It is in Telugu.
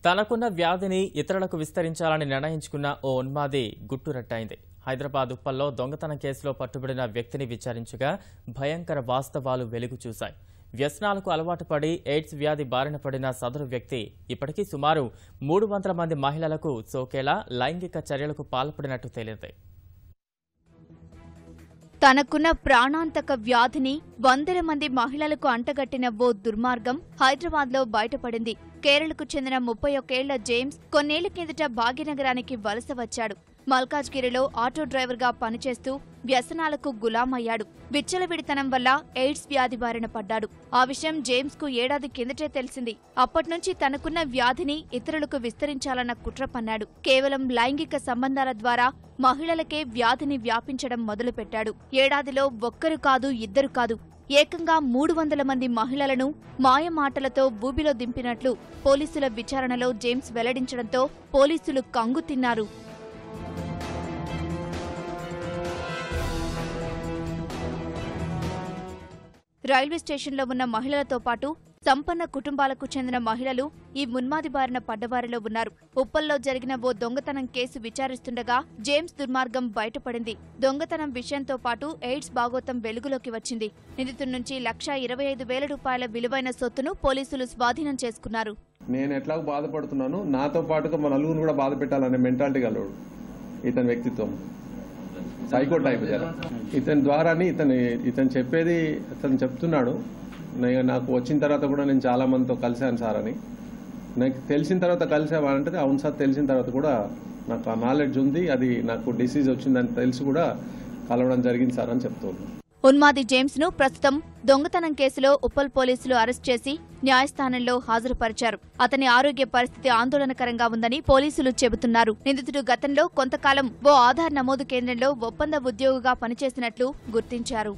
తనకున్న వ్యాధిని ఇతరులకు విస్తరించాలని నిర్ణయించుకున్న ఓ ఉన్మాది గుట్టురట్టయింది. హైదరాబాద్ ఉప్పల్లో దొంగతనం కేసులో పట్టుబడిన వ్యక్తిని విచారించగా భయంకర వాస్తవాలు వెలుగు చూశాయి. వ్యసనాలకు అలవాటు పడి ఎయిడ్స్ వ్యాధి బారిన పడిన సదరు వ్యక్తి ఇప్పటికీ సుమారు 300 మంది మహిళలకు సోకేలా లైంగిక చర్యలకు పాల్పడినట్టు తేలింది. తనకున్న ప్రాణాంతక వ్యాధిని 100 మంది మహిళలకు అంటగట్టిన ఓ దుర్మార్గం హైదరాబాద్లో బయటపడింది. కేరళకు చెందిన 31 ఏళ్ల జేమ్స్ కొన్నేళ్ల కిందట భాగ్యనగరానికి వలస వచ్చాడు. మల్కాజ్గిరిలో ఆటో డ్రైవర్గా పనిచేస్తూ వ్యసనాలకు గులామయ్యాడు. విచ్చలవిడితనం వల్ల ఎయిడ్స్ వ్యాధి బారిన పడ్డాడు. ఆ విషయం జేమ్స్ కు ఏడాది కిందటే తెలిసింది. అప్పట్నుంచి తనకున్న వ్యాధిని ఇతరులకు విస్తరించాలన్న కుట్ర పన్నాడు. కేవలం లైంగిక సంబంధాల ద్వారా మహిళలకే వ్యాధిని వ్యాపించడం మొదలుపెట్టాడు. ఏడాదిలో ఒక్కరు కాదు, ఇద్దరు కాదు, ఏకంగా 300 మంది మహిళలను మాయమాటలతో ఊబిలో దింపినట్లు పోలీసుల విచారణలో జేమ్స్ వెల్లడించడంతో పోలీసులు కంగు తిన్నారు. రైల్వే స్టేషన్లో ఉన్న మహిళలతో పాటు సంపన్న కుటుంబాలకు చెందిన మహిళలు ఈ ఉన్మాది బారిన పడ్డవారిలో ఉన్నారు. ఉప్పల్లో జరిగిన ఓ దొంగతనం కేసు విచారిస్తుండగా జేమ్స్ దుర్మార్గం బయటపడింది. దొంగతనం విషయంతో పాటు ఎయిడ్స్ బాగోతం వెలుగులోకి వచ్చింది. నిందితుడి నుంచి ₹125,000 విలువైన సొత్తును పోలీసులు స్వాధీనం చేసుకున్నారు. నేను ఎట్లా బాధపడుతున్నాను, నాతో పాటుగా మన నలుగురు కూడా బాధ పెట్టాలనే మెంటాలిటీ గలడు ఇతని వ్యక్తిత్వం. సైకో టైప్ ఇతని ద్వారాని ఇతను చెప్పేది ఇతను చెప్తున్నాడు. నాకు వచ్చిన తర్వాత కూడా నేను చాలా మందితో కలిశాను సార్ అని. నాకు తెలిసిన తర్వాత కలిసామంటే అవును సార్, తెలిసిన తర్వాత కూడా నాకు ఆ నాలెడ్జ్ ఉంది, అది నాకు డిసీజ్ వచ్చిందని తెలిసి కూడా కలవడం జరిగింది సార్ అని చెప్తున్నాను. ఉన్మాది జేమ్స్ ను ప్రస్తుతం దొంగతనం కేసులో ఉప్పల్ పోలీసులు అరెస్ట్ చేసి న్యాయస్థానంలో హాజరుపరిచారు. అతని ఆరోగ్య పరిస్థితి ఆందోళనకరంగా ఉందని పోలీసులు చెబుతున్నారు. నిందితుడు గతంలో కొంతకాలం ఓ ఆధార్ నమోదు కేంద్రంలో ఒప్పంద ఉద్యోగిగా పనిచేసినట్లు గుర్తించారు.